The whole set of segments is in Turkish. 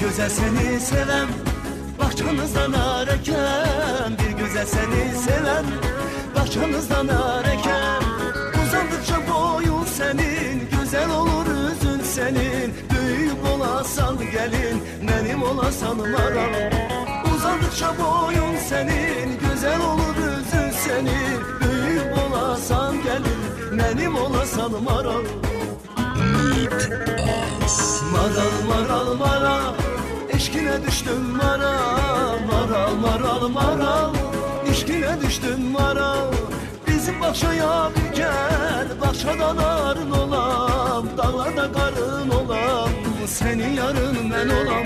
Güzel seni seven, bahçanızdan areken. Bir güzel seni seven, bahçanızdan areken. Uzandıkça boyun senin, güzel olur üzün senin. Büyük olasan gelin, benim olasan maral. Uzandıkça boyun senin, güzel olur üzün senin. Büyük olasan gelin, benim olasan maral. Maral maral maral, İşkine düştüm maral, maral maral maral, İşkine düştüm maral. Bizim bahçaya bir gel, bahçadan arın olam, dağlarda karın olam, senin yarın ben olam.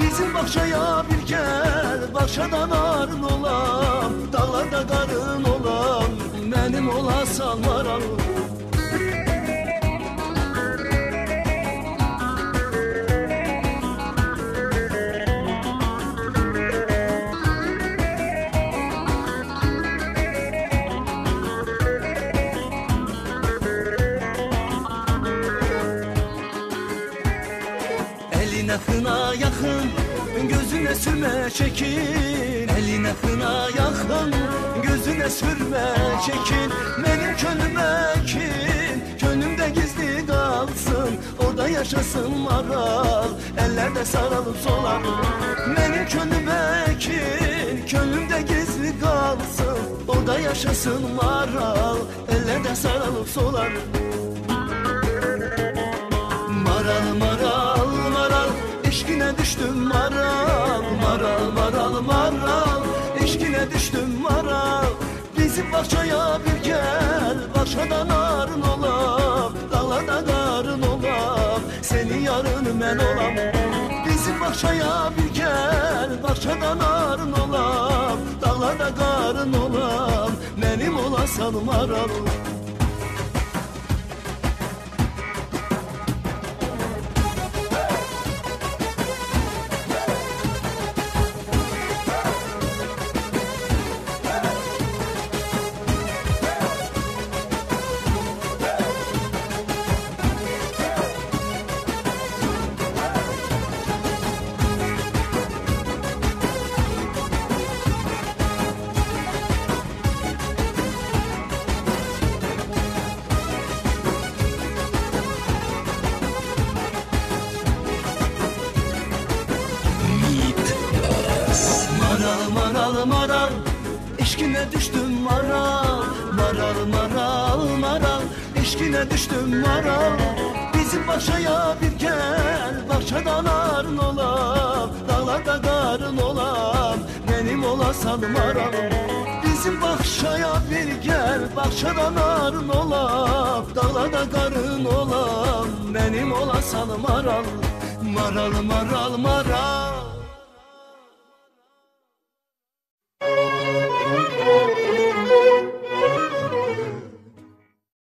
Bizim bahçaya bir gel, bahçadan arın olam, dağlarda karın olam, benim olasan maral. Eline hına yakın, gözüne sürme çekin. Eline hına yakın, gözüne sürme çekin. Benim könlüme kin, könlümde gizli kalsın. Orada yaşasın maral, ellerde sarılıp solar. Benim könlüme kin, könlümde gizli kalsın. Orada yaşasın maral, ellerde sarılıp solar. Maral maral maral, İşkine düştüm maral, maral maral maral, İşkine düştüm maral. Bizim bahçaya bir gel, bahçadan arın olam, dağlarda karın olam, senin yarın ben olam. Bizim bahçaya bir gel, bahçadan arın olam, dağlarda karın olam, benim olasan maral. Maral maral, İşkine düştüm maral, maral maral maral, İşkine düştüm maral. Bizim bahçaya bir gel, bahçadan arın olam, dağlarda karın olam, benim olasan maral. Bizim bahçaya bir gel, bahçadan arın olam, dağlarda karın olam, benim olasan maral. Maral maral maral.